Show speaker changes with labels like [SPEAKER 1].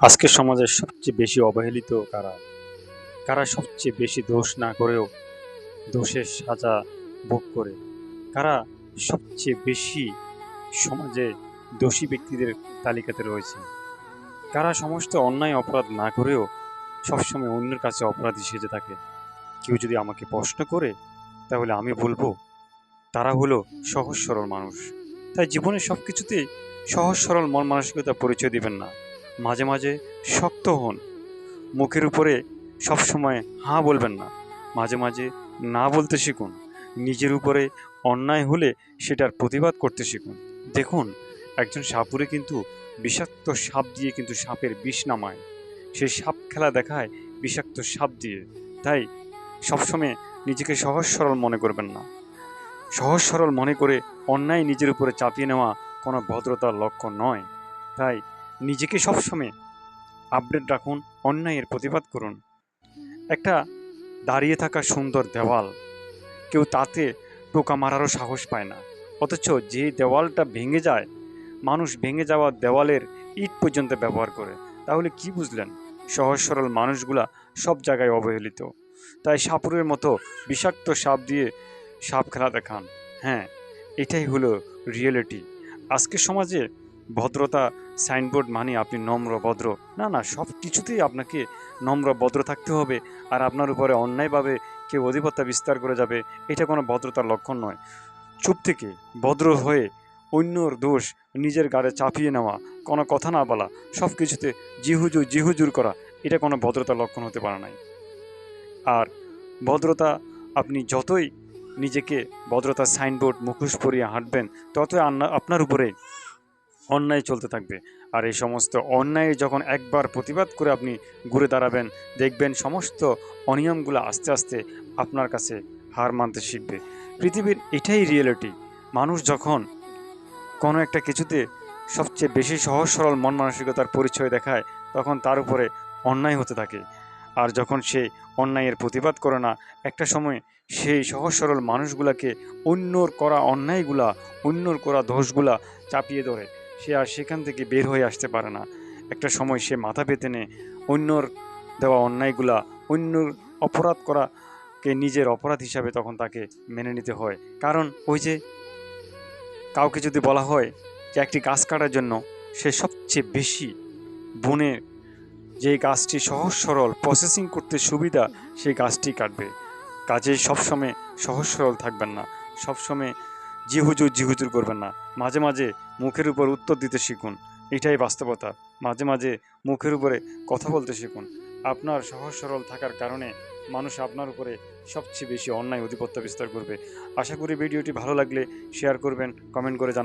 [SPEAKER 1] আজকের সমাজের সবচেয়ে বেশি অবহেলিত কারা? কারা সবচেয়ে বেশি দোষ না করেও দোষের সাজা ভোগ করে? কারা সবচেয়ে বেশি সমাজে দোষী ব্যক্তিদের তালিকাতে রয়েছে? কারা সমস্ত অন্যায় অপরাধ না করেও সবসময় অন্যের কাছে অপরাধী সেজে থাকে? কেউ যদি আমাকে প্রশ্ন করে, তাহলে আমি বলবো তারা হলো সহজ সরল মানুষ। তাই জীবনের সব কিছুতেই সহজ সরল মন মানসিকতা পরিচয় দিবেন না। মাঝে মাঝে শক্ত হন, মুখের উপরে সবসময় হাঁ বলবেন না। মাঝে মাঝে না বলতে শিখুন। নিজের উপরে অন্যায় হলে সেটার প্রতিবাদ করতে শিখুন। দেখুন, একজন সাপুরে কিন্তু বিষাক্ত সাপ দিয়ে কিন্তু সাপের বিষ নামায়। সে সাপ খেলা দেখায় বিষাক্ত সাপ দিয়ে। তাই সবসময় নিজেকে সহজ সরল মনে করবেন না। সহজ সরল মনে করে অন্যায় নিজের উপরে চাপিয়ে নেওয়া কোনো ভদ্রতার লক্ষণ নয়। তাই নিজেকে সবসময় আপডেট রাখুন, অন্যায়ের প্রতিবাদ করুন। একটা দাঁড়িয়ে থাকা সুন্দর দেওয়াল, কেউ তাতে টোকা মারারও সাহস পায় না। অথচ যে দেওয়ালটা ভেঙে যায়, মানুষ ভেঙে যাওয়া দেওয়ালের ইট পর্যন্ত ব্যবহার করে। তাহলে কি বুঝলেন? সহজ সরল মানুষগুলা সব জায়গায় অবহেলিত। তাই সাপুরের মতো বিষাক্ত সাপ দিয়ে সাপ খেলা দেখান। হ্যাঁ, এটাই হলো রিয়েলিটি। আজকের সমাজে ভদ্রতা সাইনবোর্ড মানে আপনি নম্র ভদ্র, না না, সব কিছুতেই আপনাকে নম্র ভদ্র থাকতে হবে। আর আপনার উপরে অন্যায়ভাবে কেউ অধিপত্য বিস্তার করে যাবে, এটা কোনো ভদ্রতার লক্ষণ নয়। চুপ থেকে ভদ্র হয়ে অন্যর দোষ নিজের ঘাড়ে চাপিয়ে নেওয়া, কোনো কথা না বলা, সব কিছুতে জিহুজুর জিহুজুর করা, এটা কোনো ভদ্রতার লক্ষণ হতে পারে নাই। আর ভদ্রতা, আপনি যতই নিজেকে ভদ্রতার সাইনবোর্ড মুখোশ পরিয়ে হাঁটবেন, ততই আপনার উপরে অন্যায় চলতে থাকবে। আর এই সমস্ত অন্যায় যখন একবার প্রতিবাদ করে আপনি ঘুরে দাঁড়াবেন, দেখবেন সমস্ত অনিয়মগুলো আস্তে আস্তে আপনার কাছে হার মানতে শিখবে। পৃথিবীর এটাই রিয়েলিটি। মানুষ যখন কোনো একটা কিছুতে সবচেয়ে বেশি সহজ সরল মন মানসিকতার পরিচয় দেখায়, তখন তার উপরে অন্যায় হতে থাকে। আর যখন সে অন্যায়ের প্রতিবাদ করে না, একটা সময় সেই সহজ সরল মানুষগুলাকে অন্যর করা অন্যায়গুলা, অন্যর করা দোষগুলা চাপিয়ে ধরে। সে আর সেখান থেকে বের হয়ে আসতে পারে না। একটা সময় সে মাথা পেতে নেয় অন্যর দেওয়া অন্যায়গুলা, অন্যর অপরাধ করাকে নিজের অপরাধ হিসাবে তখন তাকে মেনে নিতে হয়। কারণ ওই যে কাউকে যদি বলা হয় যে একটি গাছ কাটার জন্য, সে সবচেয়ে বেশি বনের যে গাছটি সহজ সরল প্রসেসিং করতে সুবিধা, সেই গাছটি কাটবে। কাজে সবসময় সহজ সরল থাকবেন না, সবসময় জিহুজুর জিহুজুর করবেন না। মাঝে মাঝে মুখের উপর উত্তর দিতে শিখুন, এটাই বাস্তবতা। মাঝে মাঝে মুখের উপরে কথা বলতে শিখুন। আপনার সহজ সরল থাকার কারণে মানুষ আপনার উপরে সবচেয়ে বেশি অন্যায় আধিপত্য বিস্তার করবে। আশা করি ভিডিওটি ভালো লাগলে শেয়ার করবেন, কমেন্ট করে জানাবেন।